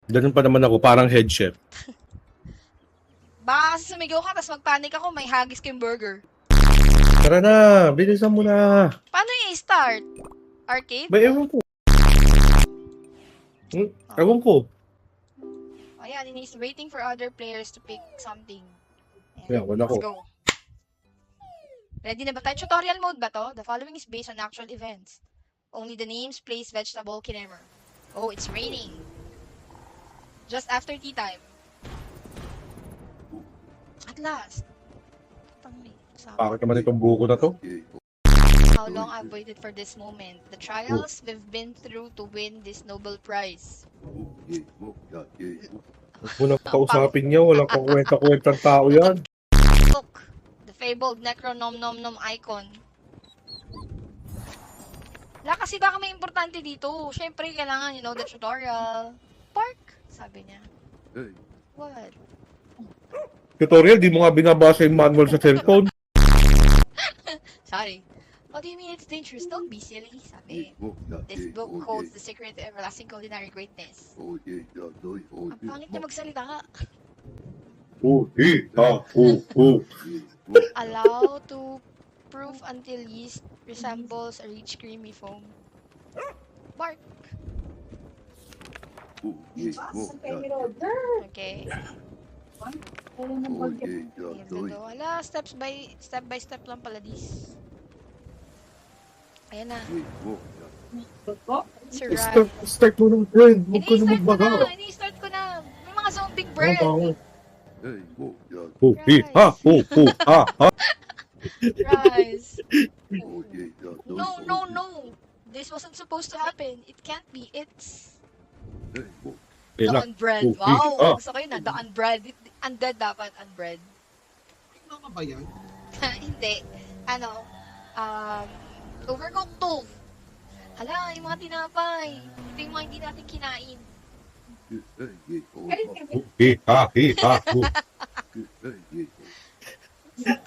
Ganun pa naman ako, parang head chef. Baka kasi sumigaw ka, tapos magpanik ako, may hagis kayong burger. Tara na, bilisan mo na. Paano yung i-start? Arcade? Ba, ewan ko. Ewan ko. Ayan, and he's waiting for other players to pick something. Ayan, wala Let's ko. go. Ready na ba tayo? Tutorial mode ba to? The following is based on actual events. Only the names, place, vegetable can ever. Oh, it's raining. Just after tea time. At last. Bakit naman itong buko na to? How long I've waited for this moment. The trials we've been through to win this Nobel Prize. Huwag mo nang kausapin niya, walang kakwenta-kwentang tao yan. Look, the fabled Necronom-nom-nom icon. Wala kasi baka may importante dito. Siyempre, kailangan, you know, the tutorial. Park, sabi niya. What? Tutorial, di mo nga binabasa yung manual sa cellphone. Sorry. What do you mean it's dangerous? Don't be silly, sabi. This book holds the secret to everlasting culinary greatness. Ang pangit niya magsalita ka. Allow to proof until yeast resembles a rich creamy foam. Bark. Okay. Wala, step by step lang pala this. Ayan na. Sir Ryan. Start mo ng friend. Huwag ka na magbaga. Ini-start ko na. May mga zombie bread. Rise. No. This wasn't supposed to happen. It can't be. It's the unbread. Wow. Gusto ko yun na. The unbread. Undead dapat. Unbread. Tama ba yan? Hindi. Ano? Overcooked to. Hala, yung mga tinapay. Ito yung mga hindi natin kinain. To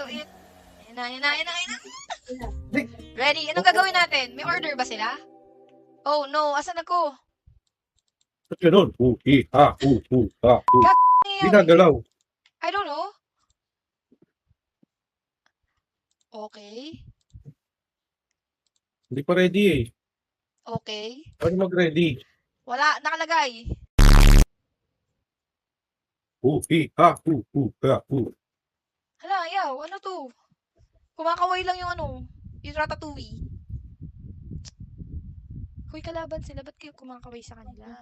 it. Yan na. Ready? Anong gagawin natin? May order ba sila? Oh no, asan ako? Ba't ganun? Ginagalaw. I don't know. Okay. Hindi pa ready eh. Okay. Paano mag-ready? Wala, nakalagay. Hala, ayaw. Ano to? Kumakaway lang yung yung ratatouille. Hoy, kalaban sila. Ba't kayo kumakaway sa kanila?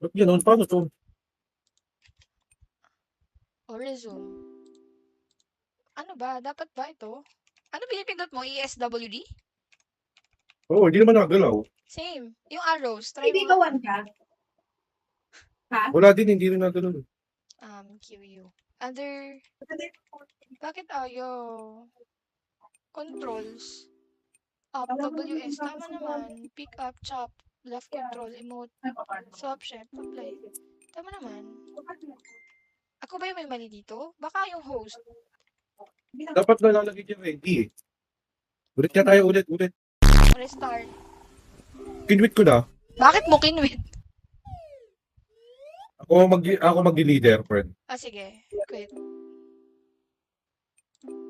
Ba't ganun? Paano to? O, resume. Ano ba? Dapat ba ito? Ano pinipindot mo? ESWD? Oo, hindi naman nagalaw. Same. Yung arrows. Try Hindi mo. gawan ka? Ha? Wala din, hindi rin nagalaw. QU. Other... Bakit ayaw? Controls. Up, WS. Tama naman. Pick up, chop. Left control, emote. Swap, shift, apply. Tama naman. Ako ba yung may mali dito? Baka yung host. Dapat nalalagay niya ready eh. Ulit ka tayo, ulit. Restart. Kinwit ko na. Bakit mo kinwit? Ako mag-leader, friend. Sige. Quit.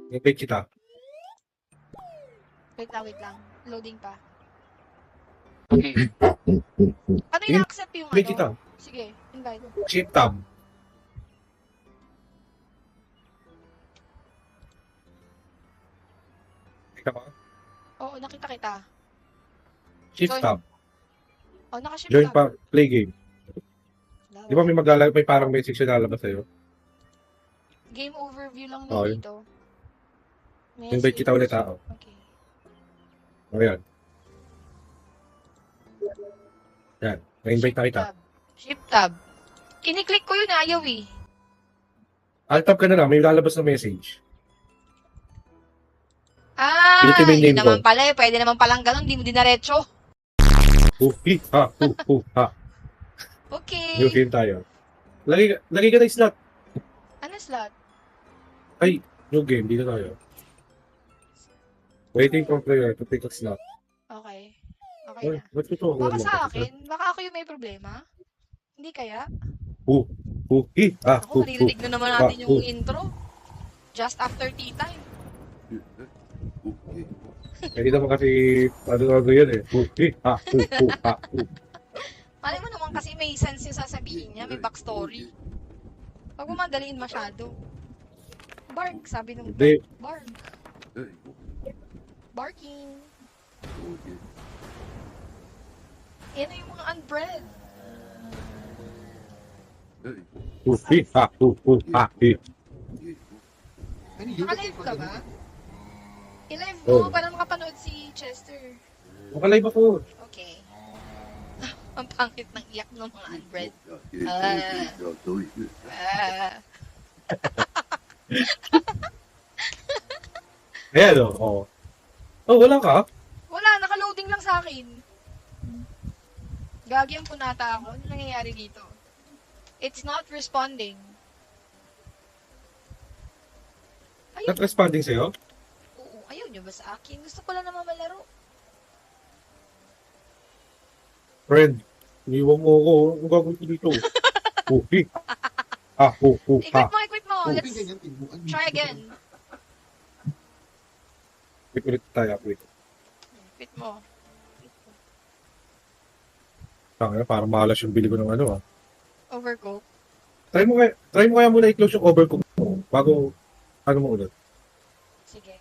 Invite kita. Wait lang. Loading pa. Okay. Ano yung accept yung Invite kita. Sige, invite. Shift tab. Kita ba? Oo, nakita kita. Shift Join. tab. Naka-shift Join tab. pa, play game. Di ba may maglalagay, may parang message na lalabas sa'yo? Game overview lang Oo, na yun. dito. Invite kita ulit ako. Okay. Ayan. Yan. Na-invite na kita. Shift tab. Kiniklik ko yun, ayaw eh. Alt tab ka na lang, may lalabas na message. Yun Pilitin mo yung name naman pala eh. Pwede naman palang ganun, di mo dinaretso. Okay. New game tayo. Lagi ka na yung slot. Ano slot? Ay, new game, dito tayo. Waiting for player to pick a slot. Okay. Okay na. Ba't ito? Baka sa akin, baka ako yung may problema. Hindi kaya? Ako, maririnig na naman natin yung intro. Just after tea time. Hindi naman kasi, ano yan eh. Malay mo naman kasi may sense yung sasabihin niya, may backstory. Huwag mo madaliin masyado. Bark, sabi nung Hindi. Bark. Barking. Yan na yung mga unbred. Ano yun? Naka-live ka ba? I-live Oo. mo para makapanood si Chester. Makalive ako. Okay. Ang pangit ng iyak ng mga unbred. Ayan o. Oh. Oh, wala ka? Wala, naka-loading lang sa akin. Gagi ang punata ako. Ano nangyayari dito? It's not responding. Ayun. Not responding sa'yo? Oo, ayaw nyo ba sa akin? Gusto ko lang naman malaro. Friend, iniwan mo ako. Ang gagawin ko dito. Equip mo. Open Let's ganyan, tinuan. try again. Wait ulit tayo. Wait. Equip mo. Tanga, parang mahalas yung bili ko ng ano ah. Overcook. Try mo kaya muna i-close yung overcook mo bago ano mo ulit. Sige.